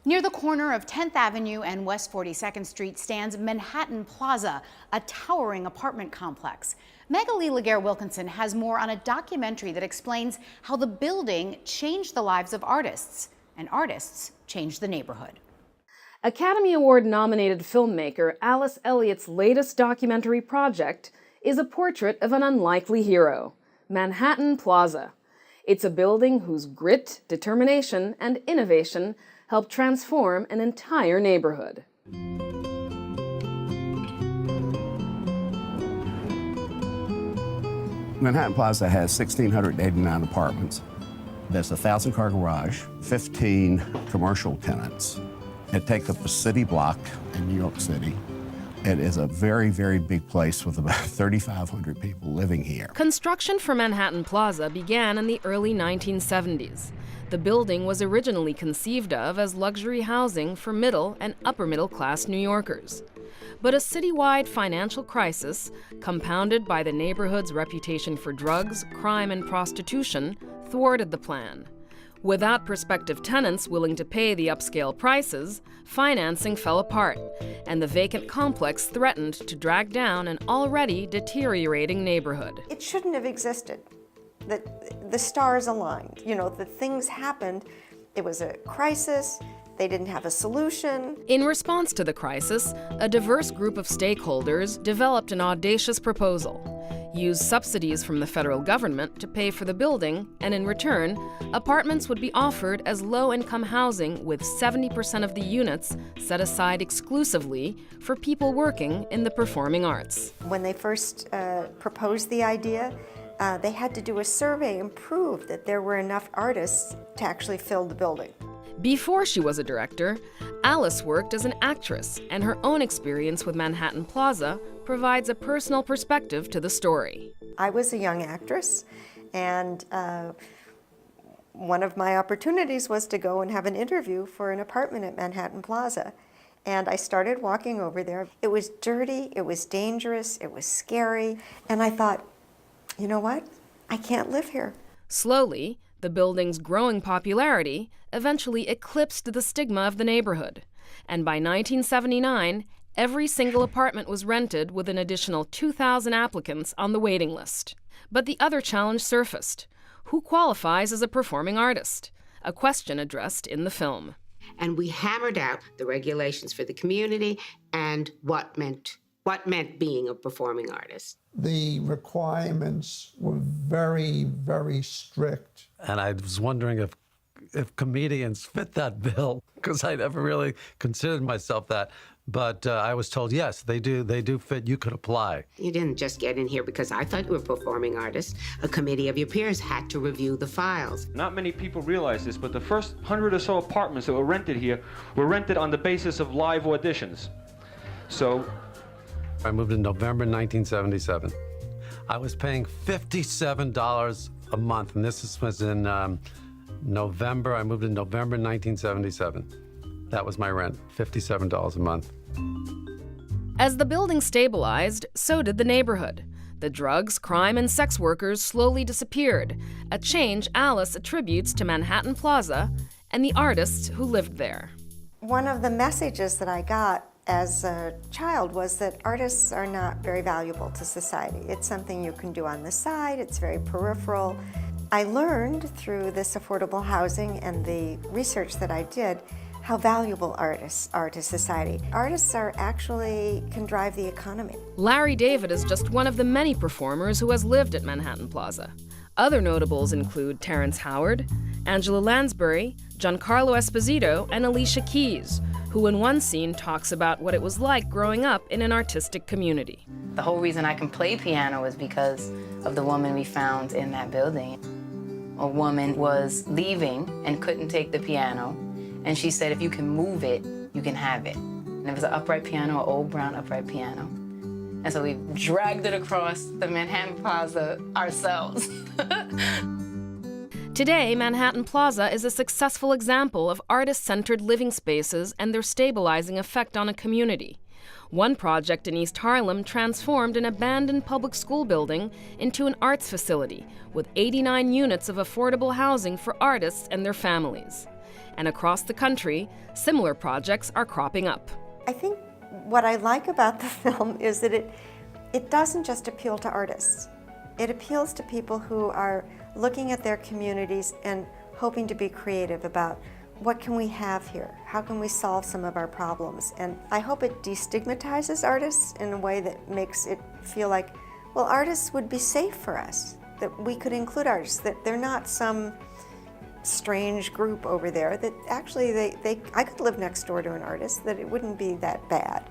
Near the corner of 10th Avenue and West 42nd Street stands Manhattan Plaza, a towering apartment complex. Magalie Laguerre-Wilkinson has more on a documentary that explains how the building changed the lives of artists, and artists changed the neighborhood. Academy Award-nominated filmmaker Alice Elliott's latest documentary project is a portrait of an unlikely hero, Manhattan Plaza. It's a building whose grit, determination, and innovation helped transform an entire neighborhood. Manhattan Plaza has 1,689 apartments. There's a 1,000-car garage, 15 commercial tenants. It takes up a city block in New York City. It is a very, very big place with about 3,500 people living here. Construction for Manhattan Plaza began in the early 1970s. The building was originally conceived of as luxury housing for middle and upper middle class New Yorkers. But a citywide financial crisis, compounded by the neighborhood's reputation for drugs, crime, and prostitution, thwarted the plan. Without prospective tenants willing to pay the upscale prices, financing fell apart, and the vacant complex threatened to drag down an already deteriorating neighborhood. It shouldn't have existed. The stars aligned. You know, the things happened. It was a crisis. They didn't have a solution. In response to the crisis, a diverse group of stakeholders developed an audacious proposal. Use subsidies from the federal government to pay for the building, and in return, apartments would be offered as low-income housing with 70% of the units set aside exclusively for people working in the performing arts. When they first proposed the idea, they had to do a survey and prove that there were enough artists to actually fill the building. Before she was a director, Alice worked as an actress, and her own experience with Manhattan Plaza provides a personal perspective to the story. I was a young actress, and one of my opportunities was to go and have an interview for an apartment at Manhattan Plaza. And I started walking over there. It was dirty, it was dangerous, it was scary, and I thought, you know what? I can't live here. Slowly, the building's growing popularity eventually eclipsed the stigma of the neighborhood. And by 1979, every single apartment was rented with an additional 2,000 applicants on the waiting list. But the other challenge surfaced. Who qualifies as a performing artist? A question addressed in the film. And we hammered out the regulations for the community and what meant being a performing artist. The requirements were very, very strict. And I was wondering if comedians fit that bill, because I never really considered myself that. But I was told, yes, they do fit, you could apply. You didn't just get in here because I thought you were a performing artist. A committee of your peers had to review the files. Not many people realize this, but the first 100 or so apartments that were rented here were rented on the basis of live auditions. So I moved in November 1977. I was paying $57 a month, and this was in November. I moved in November 1977. That was my rent, $57 a month. As the building stabilized, so did the neighborhood. The drugs, crime, and sex workers slowly disappeared, a change Alice attributes to Manhattan Plaza and the artists who lived there. One of the messages that I got as a child was that artists are not very valuable to society. It's something you can do on the side, it's very peripheral. I learned through this affordable housing and the research that I did how valuable artists are to society. Artists can drive the economy. Larry David is just one of the many performers who has lived at Manhattan Plaza. Other notables include Terrence Howard, Angela Lansbury, Giancarlo Esposito, and Alicia Keys, who in one scene talks about what it was like growing up in an artistic community. The whole reason I can play piano was because of the woman we found in that building. A woman was leaving and couldn't take the piano, and she said, if you can move it, you can have it. And it was an upright piano, an old brown upright piano. And so we dragged it across the Manhattan Plaza ourselves. Today, Manhattan Plaza is a successful example of artist-centered living spaces and their stabilizing effect on a community. One project in East Harlem transformed an abandoned public school building into an arts facility with 89 units of affordable housing for artists and their families. And across the country, similar projects are cropping up. I think what I like about the film is that it doesn't just appeal to artists. It appeals to people who are looking at their communities and hoping to be creative about what can we have here? How can we solve some of our problems? And I hope it destigmatizes artists in a way that makes it feel like, well, artists would be safe for us, that we could include artists, that they're not some strange group over there, that actually I could live next door to an artist, that it wouldn't be that bad.